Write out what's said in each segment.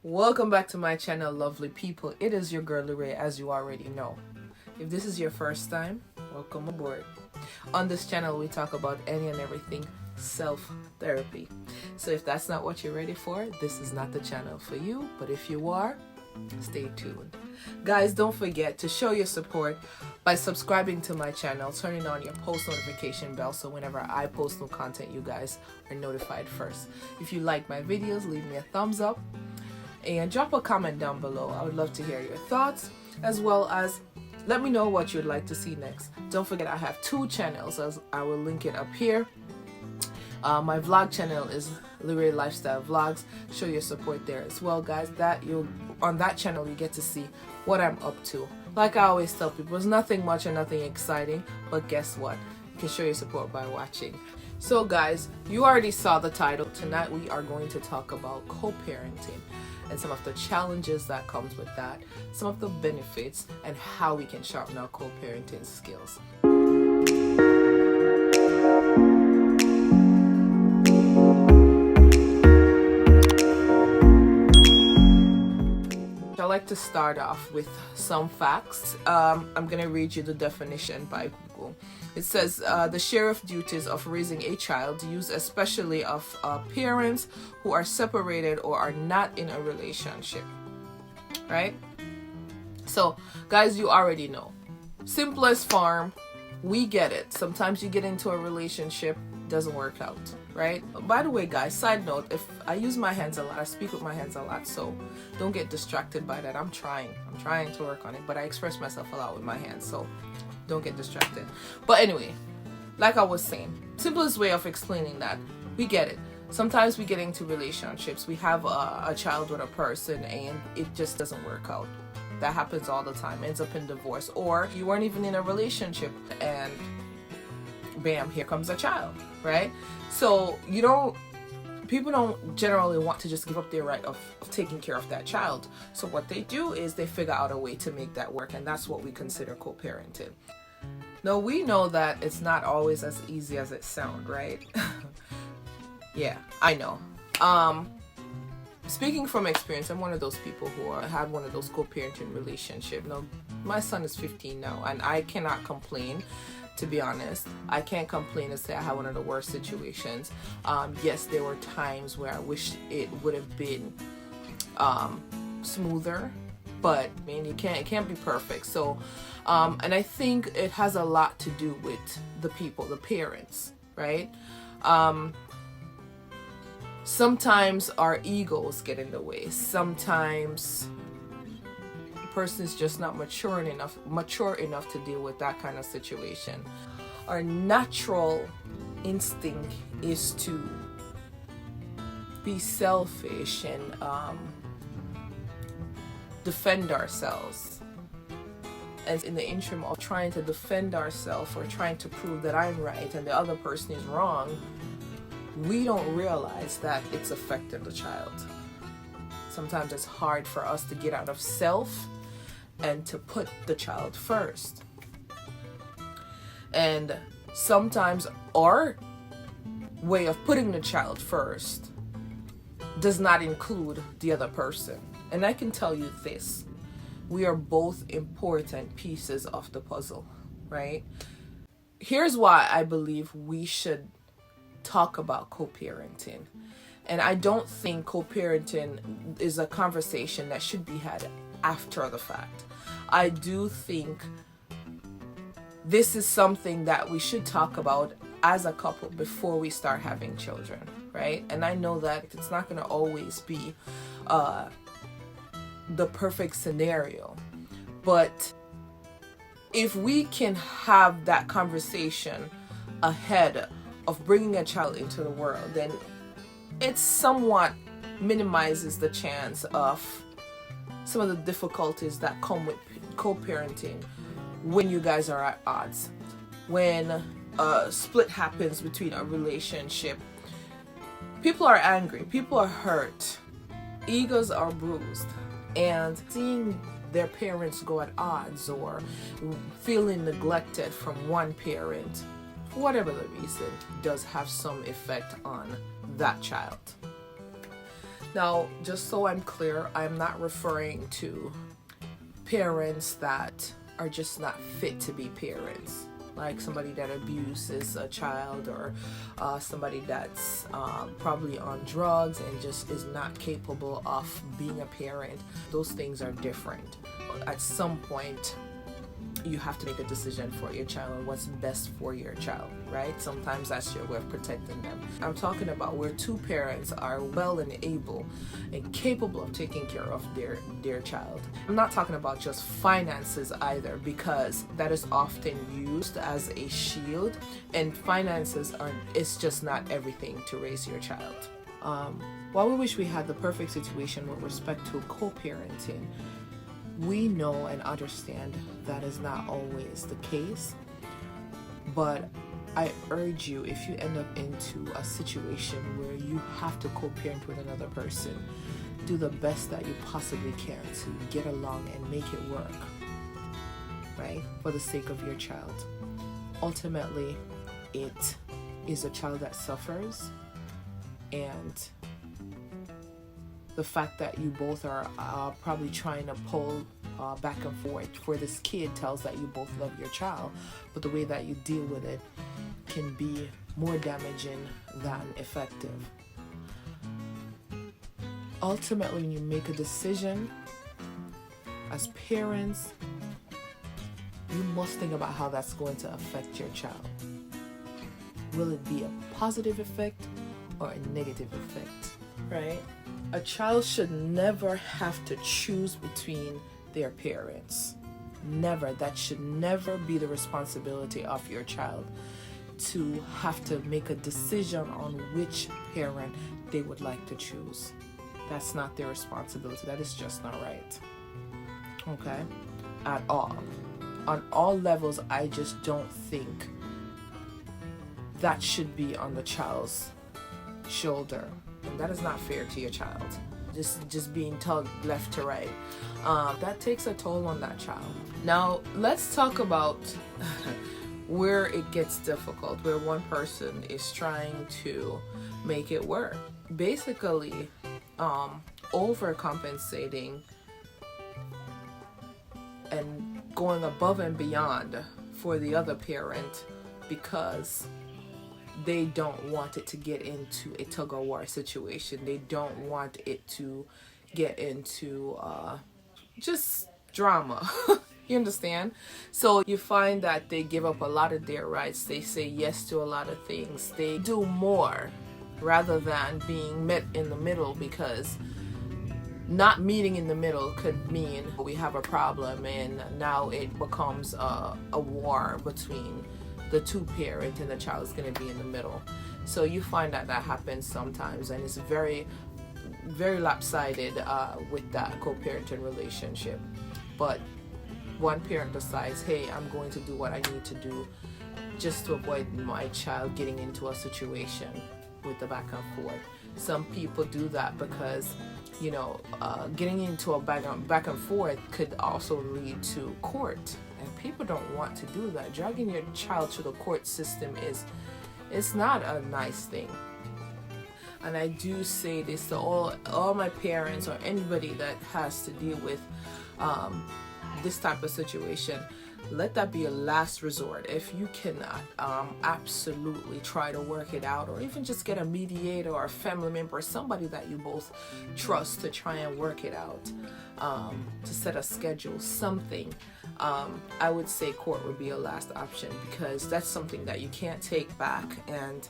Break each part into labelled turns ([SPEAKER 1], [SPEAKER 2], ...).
[SPEAKER 1] Welcome back to my channel, lovely people. It is your girl Lyrae, as you already know. If this is your first time, welcome aboard. On this channel we talk about any and everything self-therapy. So if that's not what you're ready for, this is not the channel for you. But if you are, stay tuned. Guys, don't forget to show your support by subscribing to my channel, turning on your post notification bell so whenever I post new content, you guys are notified first. If you like my videos, leave me a thumbs up and drop a comment down below. I would love to hear your thoughts, as well as let me know what you'd like to see next. Don't forget I have two channels, as I will link it up here. My vlog channel is Lyrae Lifestyle Vlogs. Show your support there as well, guys. On that channel you get to see what I'm up to. Like I always tell people, it's nothing much and nothing exciting, but guess what? You can show your support by watching. So guys, you already saw the title. Tonight we are going to talk about co-parenting and some of the challenges that comes with that, some of the benefits, and how we can sharpen our co-parenting skills. I like to start off with some facts. I'm going to read you the definition by Google. It says the share of duties of raising a child used especially of parents who are separated or are not in a relationship. Right? So guys, you already know. Simplest form, we get it. Sometimes you get into a relationship, doesn't work out, right? By the way, guys, side note, if I use my hands a lot, I speak with my hands a lot, so don't get distracted by that. I'm trying to work on it, but I express myself a lot with my hands, so don't get distracted. But anyway, like I was saying, simplest way of explaining that, we get it. Sometimes we get into relationships, we have a child with a person and it just doesn't work out. That happens all the time, ends up in divorce, or you weren't even in a relationship and bam, here comes a child, right? So people don't generally want to just give up their right of taking care of that child. So what they do is they figure out a way to make that work, and that's what we consider co-parenting. Now we know that it's not always as easy as it sounds, right? Yeah, I know. Speaking from experience, I'm one of those people who had one of those co-parenting relationships. Now, my son is 15 now, and I cannot complain. To be honest, I can't complain and say I had one of the worst situations. Yes, there were times where I wish it would have been smoother, but I mean, it can't be perfect. So, and I think it has a lot to do with the parents, right? Sometimes our egos get in the way. Sometimes person is just not mature enough to deal with that kind of situation. Our natural instinct is to be selfish and defend ourselves. And in the interim of trying to defend ourselves or trying to prove that I'm right and the other person is wrong, we don't realize that it's affecting the child. Sometimes it's hard for us to get out of self and to put the child first. And sometimes our way of putting the child first does not include the other person. And I can tell you this, we are both important pieces of the puzzle, right? Here's why I believe we should talk about co-parenting. And I don't think co-parenting is a conversation that should be had after the fact. I do think this is something that we should talk about as a couple before we start having children, right? And I know that it's not going to always be the perfect scenario, but if we can have that conversation ahead of bringing a child into the world, then it somewhat minimizes the chance of some of the difficulties that come with co-parenting when you guys are at odds. When a split happens between a relationship, people are angry, people are hurt, egos are bruised, and seeing their parents go at odds or feeling neglected from one parent, for whatever the reason, does have some effect on that child. Now, just so I'm clear, I'm not referring to parents that are just not fit to be parents, like somebody that abuses a child, or somebody that's probably on drugs and just is not capable of being a parent. Those things are different. At some point, you have to make a decision for your child and what's best for your child, right? Sometimes that's your way of protecting them. I'm talking about where two parents are well and able and capable of taking care of their child. I'm not talking about just finances either, because that is often used as a shield, and finances it's just not everything to raise your child. While we wish we had the perfect situation with respect to co-parenting, we know and understand that is not always the case, but I urge you, if you end up into a situation where you have to co-parent with another person, do the best that you possibly can to get along and make it work, right? For the sake of your child. Ultimately, it is a child that suffers, and the fact that you both are probably trying to pull back and forth for this kid tells that you both love your child, but the way that you deal with it can be more damaging than effective. Ultimately, when you make a decision as parents, you must think about how that's going to affect your child. Will it be a positive effect or a negative effect, right? A child should never have to choose between their parents. Never. That should never be the responsibility of your child, to have to make a decision on which parent they would like to choose. That's not their responsibility. That is just not right. Okay? At all. On all levels, I just don't think that should be on the child's shoulder. And that is not fair to your child. Just being tugged left to right. That takes a toll on that child. Now, let's talk about where it gets difficult, where one person is trying to make it work. Basically, overcompensating and going above and beyond for the other parent because they don't want it to get into a tug-of-war situation. They don't want it to get into just drama. You understand? So you find that they give up a lot of their rights. They say yes to a lot of things. They do more rather than being met in the middle, because not meeting in the middle could mean we have a problem and now it becomes a war between the two parent, and the child is going to be in the middle. So you find that happens sometimes, and it's very, very lopsided with that co-parenting relationship. But one parent decides, hey, I'm going to do what I need to do just to avoid my child getting into a situation with the back and forth. Some people do that because, getting into a back and forth could also lead to court. And people don't want to do that. Dragging your child to the court system it's not a nice thing. And I do say this to all my parents or anybody that has to deal with this type of situation. Let that be a last resort. If you cannot absolutely try to work it out, or even just get a mediator or a family member, somebody that you both trust to try and work it out, to set a schedule, something. I would say court would be a last option, because that's something that you can't take back. And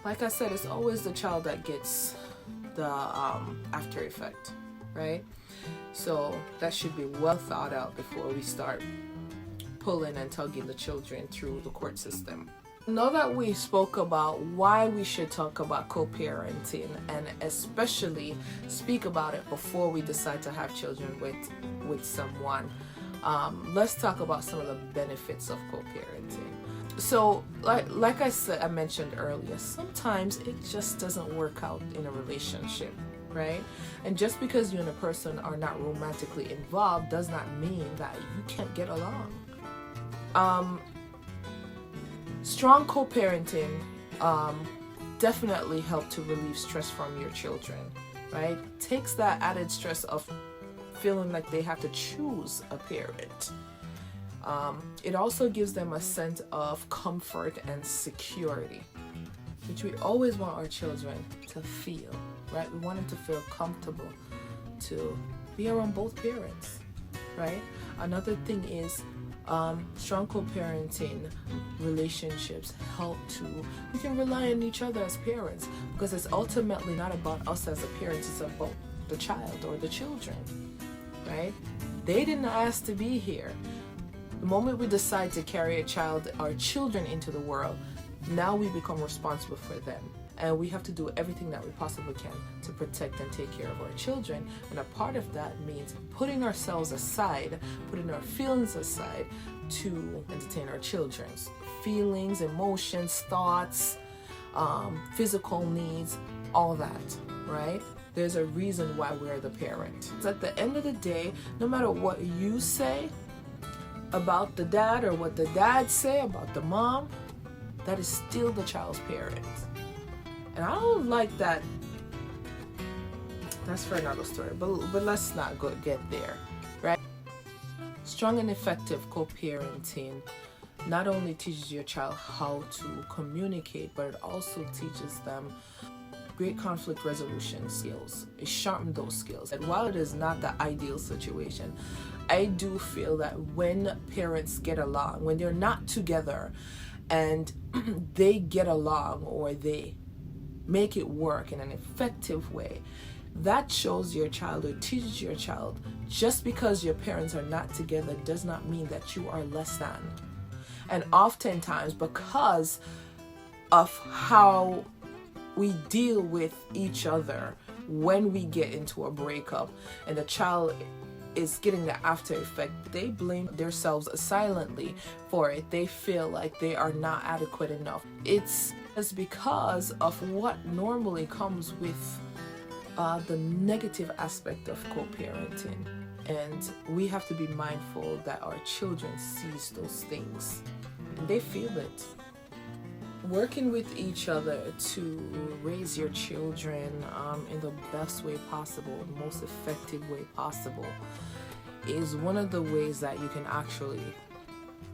[SPEAKER 1] like I said, it's always the child that gets the after effect, right? So that should be well thought out before we start pulling and tugging the children through the court system. Now that we spoke about why we should talk about co-parenting, and especially speak about it before we decide to have children with someone, let's talk about some of the benefits of co-parenting. So like I mentioned earlier, sometimes it just doesn't work out in a relationship, right? And just because you and a person are not romantically involved does not mean that you can't get along. Strong co-parenting definitely help to relieve stress from your children, right? Takes that added stress of feeling like they have to choose a parent. It also gives them a sense of comfort and security, which we always want our children to feel, right? We want them to feel comfortable to be around both parents, right? Another thing is strong co-parenting relationships help to, we can rely on each other as parents, because it's ultimately not about us as a parent, it's about the child or the children, right? They didn't ask to be here. The moment we decide to carry our children into the world, now we become responsible for them. And we have to do everything that we possibly can to protect and take care of our children. And a part of that means putting ourselves aside, putting our feelings aside to entertain our children's feelings, emotions, thoughts, physical needs, all that, right? There's a reason why we're the parent. So at the end of the day, no matter what you say about the dad or what the dad say about the mom, that is still the child's parent. And I don't like that. That's for another story, but let's not get there, right? Strong and effective co-parenting not only teaches your child how to communicate, but it also teaches them great conflict resolution skills. It sharpens those skills. And while it is not the ideal situation, I do feel that when parents get along, when they're not together and they get along, or they make it work in an effective way, that shows your child or teaches your child, just because your parents are not together does not mean that you are less than. And oftentimes, because of how we deal with each other when we get into a breakup and the child is getting the after effect, they blame themselves silently for it. They feel like they are not adequate enough. It's because of what normally comes with the negative aspect of co-parenting. And we have to be mindful that our children sees those things and they feel it. Working with each other to raise your children in the best way possible, the most effective way possible, is one of the ways that you can actually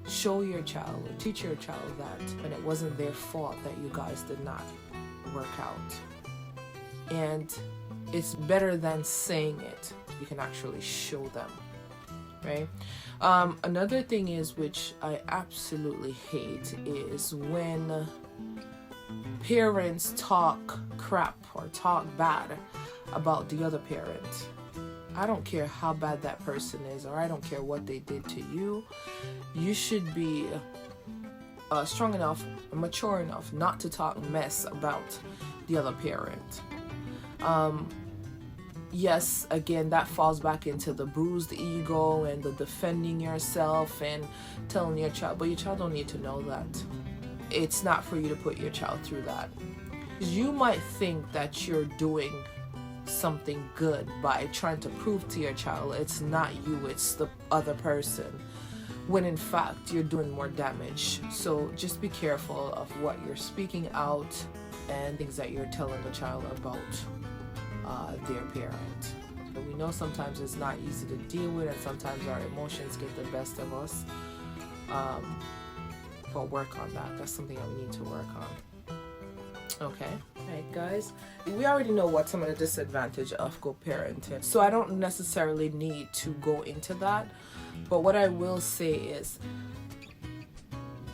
[SPEAKER 1] show your child or teach your child that when it wasn't their fault that you guys did not work out. And it's better than saying it. You can actually show them, right? Another thing is, which I absolutely hate, is when parents talk crap or talk bad about the other parent. I don't care how bad that person is, or I don't care what they did to you. You should be strong enough, mature enough not to talk mess about the other parent. Yes, again, that falls back into the bruised ego and the defending yourself and telling your child, but your child don't need to know that. It's not for you to put your child through that. You might think that you're doing something good by trying to prove to your child it's not you, it's the other person, when in fact you're doing more damage. So just be careful of what you're speaking out and things that you're telling the child about their parent. But we know sometimes it's not easy to deal with, and sometimes our emotions get the best of us. But work on that. That's something that we need to work on. Okay, alright guys, we already know what some of the disadvantage of co-parenting, so I don't necessarily need to go into that. But what I will say is,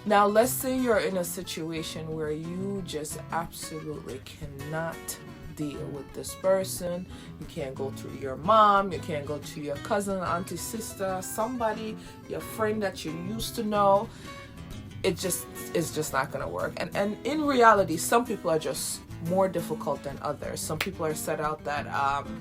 [SPEAKER 1] now let's say you're in a situation where you just absolutely cannot deal with this person. You can't go to your mom, you can't go to your cousin, auntie, sister, somebody, your friend that you used to know. It's just not gonna work. And in reality, some people are just more difficult than others. Some people are set out that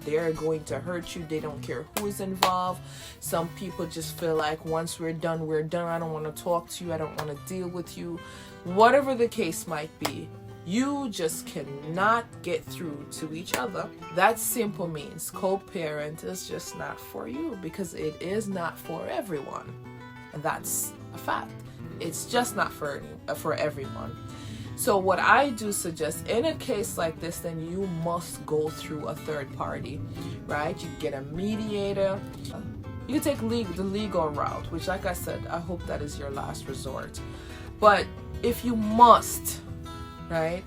[SPEAKER 1] they're going to hurt you. They don't care who is involved. Some people just feel like once we're done, we're done. I don't want to talk to you. I don't want to deal with you. Whatever the case might be, you just cannot get through to each other. That simple means co-parent is just not for you, because it is not for everyone. And that's a fact. It's just not for everyone. So what I do suggest in a case like this, then you must go through a third party, right? You get a mediator. You can take the legal route, which, like I said, I hope that is your last resort. But if you must, right?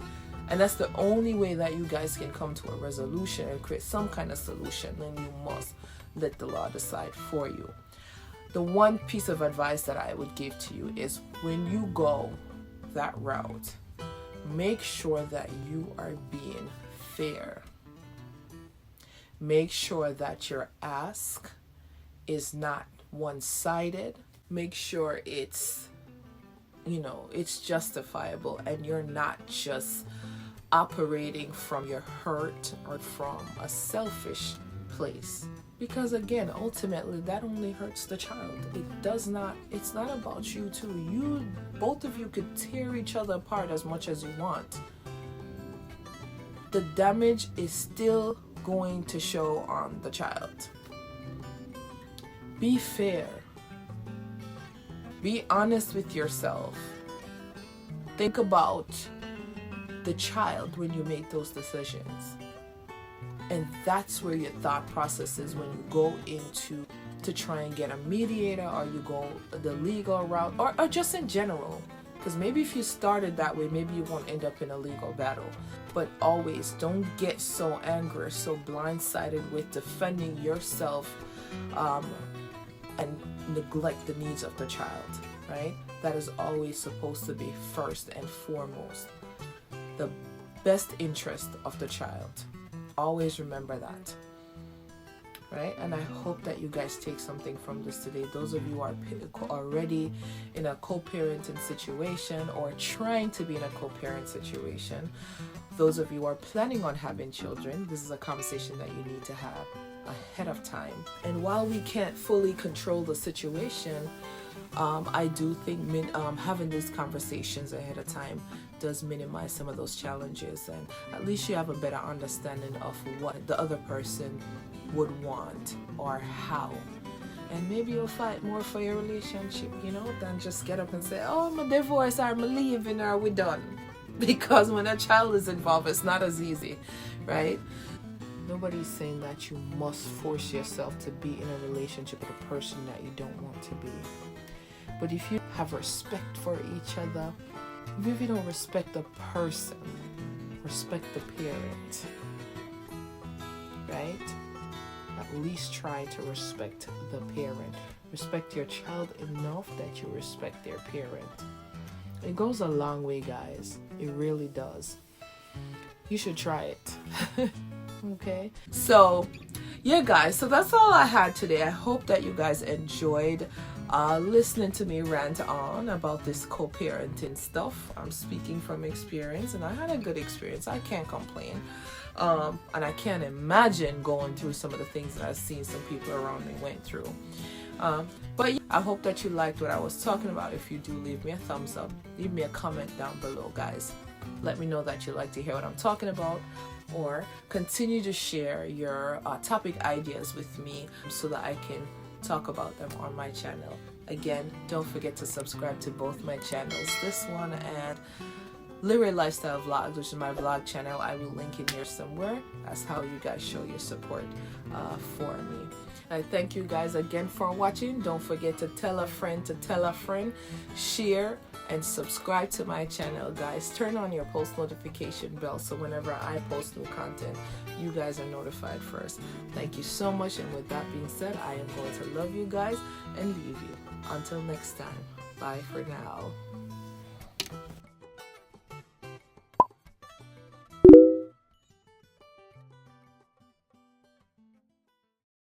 [SPEAKER 1] And that's the only way that you guys can come to a resolution and create some kind of solution, then you must let the law decide for you. The one piece of advice that I would give to you is when you go that route, make sure that you are being fair. Make sure that your ask is not one-sided. Make sure it's, it's justifiable and you're not just operating from your hurt or from a selfish place. Because again, ultimately, that only hurts the child. It's not about you two. Both of you could tear each other apart as much as you want. The damage is still going to show on the child. Be fair. Be honest with yourself. Think about the child when you make those decisions. And that's where your thought process is when you go into to try and get a mediator, or you go the legal route, or just in general. Because maybe if you started that way, maybe you won't end up in a legal battle. But always don't get so angry, so blindsided with defending yourself and neglect the needs of the child, right? That is always supposed to be first and foremost. The best interest of the child. Always remember that, right? And I hope that you guys take something from this today. Those of you who are already in a co-parenting situation or trying to be in a co-parent situation, those of you who are planning on having children, this is a conversation that you need to have ahead of time. And while we can't fully control the situation, I do think having these conversations ahead of time does minimize some of those challenges, and at least you have a better understanding of what the other person would want or how. And maybe you'll fight more for your relationship, than just get up and say, oh, I'm a divorce, or I'm leaving, or we're done. Because when a child is involved, it's not as easy, right? Nobody's saying that you must force yourself to be in a relationship with a person that you don't want to be. But if you have respect for each other, even if you don't respect the person, respect the parent, right? At least try to respect the parent. Respect your child enough that you respect their parent. It goes a long way, guys. It really does. You should try it. Okay? So, yeah, guys. So that's all I had today. I hope that you guys enjoyed listening to me rant on about this co-parenting stuff. I'm speaking from experience, and I had a good experience. I can't complain. And I can't imagine going through some of the things that I've seen some people around me went through. But yeah, I hope that you liked what I was talking about. If you do, leave me a thumbs up. Leave me a comment down below, guys. Let me know that you like to hear what I'm talking about, or continue to share your topic ideas with me so that I can talk about them on my channel. Again, don't forget to subscribe to both my channels, this one and Lyrae Lifestyle Vlogs, which is my vlog channel. I will link in here somewhere. That's how you guys show your support for me. I thank you guys again for watching. Don't forget to tell a friend to tell a friend, share and subscribe to my channel, guys. Turn on your post notification bell so whenever I post new content, you guys are notified first. Thank you so much, and with that being said, I am going to love you guys and leave you. Until next time, bye for now.